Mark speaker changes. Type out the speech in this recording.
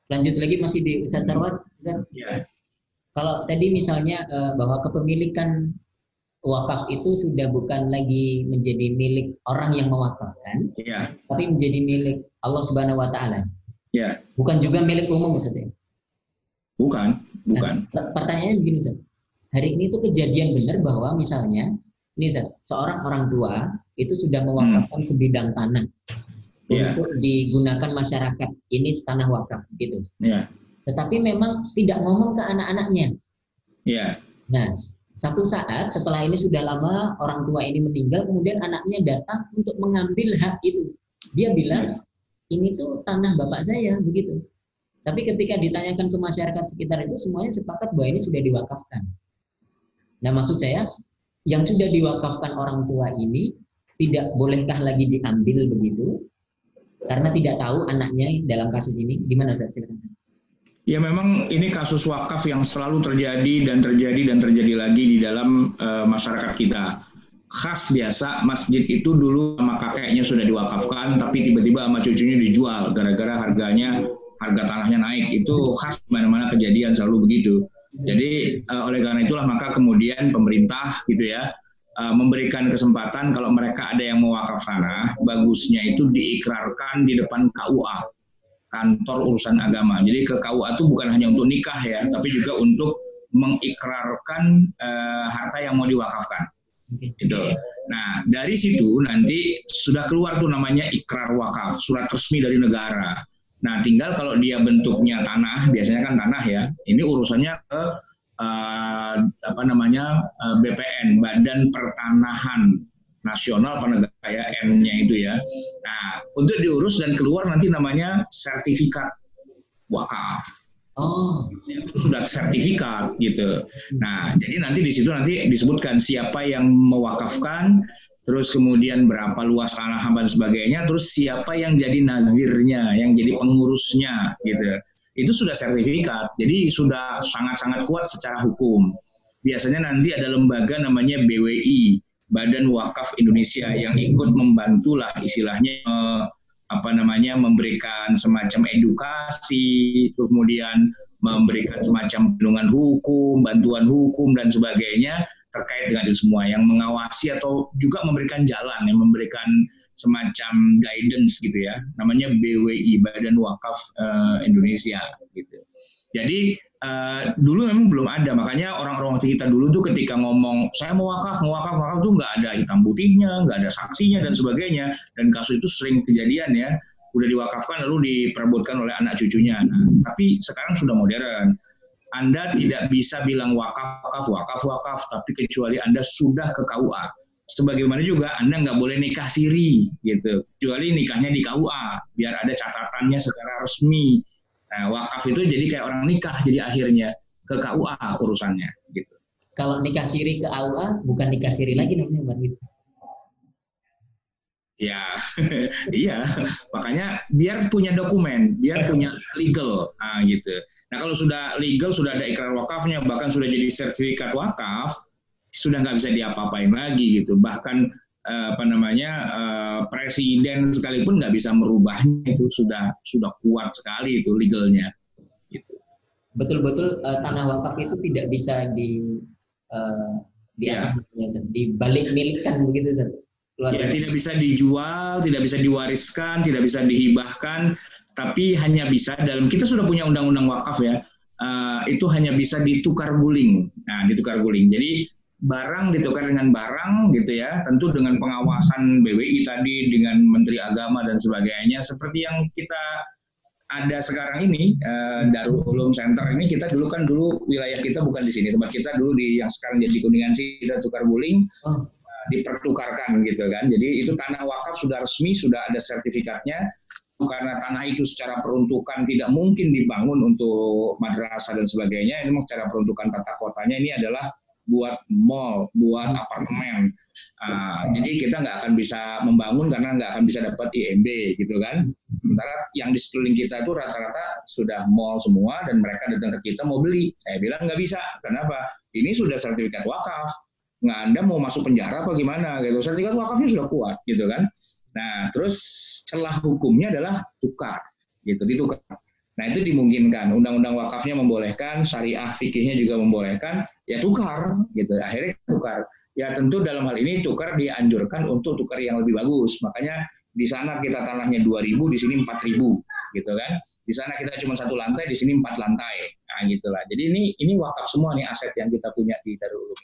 Speaker 1: Lanjut lagi masih di Ustadz Sarwan. Ustadz,
Speaker 2: Ya,
Speaker 1: kalau tadi misalnya bahwa kepemilikan wakaf itu sudah bukan lagi menjadi milik orang yang mewakafkan,
Speaker 2: ya,
Speaker 1: tapi menjadi milik Allah Subhanahu wa taala.
Speaker 2: ya,
Speaker 1: Bukan juga milik umum Ustaz ya.
Speaker 2: bukan,
Speaker 1: Nah,
Speaker 2: bukan.
Speaker 1: pertanyaannya begini Ustaz. Hari ini tuh kejadian benar bahwa misalnya ini Ustaz, seorang orang tua itu sudah
Speaker 2: Hmm,
Speaker 1: mewakafkan sebidang tanah
Speaker 2: ya,
Speaker 1: untuk digunakan masyarakat. Ini tanah wakaf gitu.
Speaker 2: ya,
Speaker 1: Tetapi memang tidak ngomong ke anak-anaknya.
Speaker 2: ya,
Speaker 1: Nah, satu saat setelah ini sudah lama orang tua ini meninggal, kemudian anaknya datang untuk mengambil hak itu. Dia bilang,
Speaker 2: ya,
Speaker 1: ini tuh tanah bapak saya, begitu. Tapi ketika ditanyakan ke masyarakat sekitar itu, semuanya sepakat bahwa ini sudah diwakafkan. Nah, maksud saya, yang sudah diwakafkan orang tua ini, tidak bolehkah lagi diambil begitu? Karena tidak tahu anaknya dalam kasus ini. Gimana, Ustaz? Silakan.
Speaker 2: ya memang ini kasus wakaf yang selalu terjadi dan terjadi dan terjadi lagi di dalam masyarakat kita. Khas biasa masjid itu dulu sama kakeknya sudah diwakafkan, tapi tiba-tiba sama cucunya dijual gara-gara harga tanahnya naik. Itu khas mana-mana kejadian selalu begitu. Jadi oleh karena itulah maka kemudian pemerintah gitu ya memberikan kesempatan kalau mereka ada yang mewakaf tanah, bagusnya itu diikrarkan di depan KUA, kantor urusan agama. Jadi ke KUA itu bukan hanya untuk nikah ya, tapi juga untuk mengikrarkan harta yang mau diwakafkan. Gitu. Nah, dari situ nanti sudah keluar tuh namanya ikrar wakaf, surat resmi dari negara. Nah, tinggal kalau dia bentuknya tanah, biasanya kan tanah ya. Ini urusannya ke apa namanya BPN, Badan Pertanahan Nasional Penegak ya, N-nya itu ya. Nah, untuk diurus dan keluar nanti namanya sertifikat wakaf.
Speaker 1: Oh,
Speaker 2: Itu sudah sertifikat gitu. Nah, jadi nanti di situ nanti disebutkan siapa yang mewakafkan, terus kemudian berapa luas tanah dan sebagainya, terus siapa yang jadi nazirnya, yang jadi pengurusnya gitu. Itu sudah sertifikat. Jadi sudah sangat-sangat kuat secara hukum. Biasanya nanti ada lembaga namanya BWI, Badan Wakaf Indonesia, yang ikut membantulah istilahnya apa namanya memberikan semacam edukasi, kemudian memberikan semacam perlindungan hukum, bantuan hukum dan sebagainya terkait dengan itu semua, yang mengawasi atau juga memberikan jalan, yang memberikan semacam guidance gitu ya, namanya BWI, Badan Wakaf Indonesia gitu. Jadi dulu memang belum ada, makanya orang-orang kita dulu tuh ketika ngomong saya mau wakaf tuh nggak ada hitam putihnya, nggak ada saksinya dan sebagainya, dan kasus itu sering kejadian ya, udah diwakafkan lalu diperebutkan oleh anak cucunya. Nah, tapi sekarang sudah modern. Anda tidak bisa bilang wakaf, tapi kecuali Anda sudah ke KUA. Sebagaimana juga Anda nggak boleh nikah siri, gitu. Kecuali nikahnya di KUA, biar ada catatannya secara resmi. Nah, wakaf itu jadi kayak orang nikah, jadi akhirnya ke KUA urusannya, gitu.
Speaker 1: kalau nikah siri ke AUA, bukan nikah siri lagi namanya, Mbak Nis.
Speaker 2: Ya, iya. Makanya biar punya dokumen, biar punya legal, gitu. Nah kalau sudah legal, sudah ada ikrar wakafnya, bahkan sudah jadi sertifikat wakaf, sudah nggak bisa diapa-apain lagi gitu. Bahkan apa namanya presiden sekalipun nggak bisa merubahnya, itu sudah kuat sekali itu legalnya. Gitu.
Speaker 1: Betul-betul tanah wakaf itu tidak bisa uh, di apa
Speaker 2: Ya,
Speaker 1: namanya, dibalik milikkan begitu Ustaz.
Speaker 2: ya,
Speaker 1: Keluarga.
Speaker 2: tidak bisa dijual, tidak bisa diwariskan, tidak bisa dihibahkan, tapi hanya bisa dalam kita sudah punya undang-undang wakaf ya, itu hanya bisa ditukar guling. Nah, ditukar guling. Jadi barang ditukar dengan barang gitu ya, tentu dengan pengawasan BWI tadi, dengan Menteri Agama dan sebagainya, seperti yang kita ada sekarang ini Darul Ulum Center ini. Kita dulu wilayah kita bukan di sini, tempat kita dulu di yang sekarang jadi Kuningan sih, kita tukar guling,
Speaker 1: Oh,
Speaker 2: dipertukarkan gitu kan. Jadi itu tanah wakaf sudah resmi, sudah ada sertifikatnya. Karena tanah itu secara peruntukan tidak mungkin dibangun untuk madrasah dan sebagainya, ini memang secara peruntukan tata kotanya ini adalah buat mall, buat apartemen. Jadi kita nggak akan bisa membangun karena nggak akan bisa dapat IMB gitu kan. Sementara yang di sekeliling kita itu rata-rata sudah mall semua dan mereka datang ke kita mau beli. Saya bilang nggak bisa. Kenapa? Ini sudah sertifikat wakaf. Nggak, Anda mau masuk penjara apa gimana gitu. Sertifikat wakafnya sudah kuat gitu kan. Nah, terus celah hukumnya adalah tukar gitu, ditukar. Nah itu dimungkinkan, undang-undang wakafnya membolehkan, syariah fikihnya juga membolehkan, ya tukar gitu. Akhirnya tukar. Ya tentu dalam hal ini tukar dianjurkan untuk tukar yang lebih bagus. Makanya di sana kita tanahnya 2.000, di sini 4.000 gitu kan. Di sana kita cuma 1 lantai, di sini 4 lantai. Nah gitulah. Jadi ini wakaf semua nih aset yang kita punya di Darul Ulum.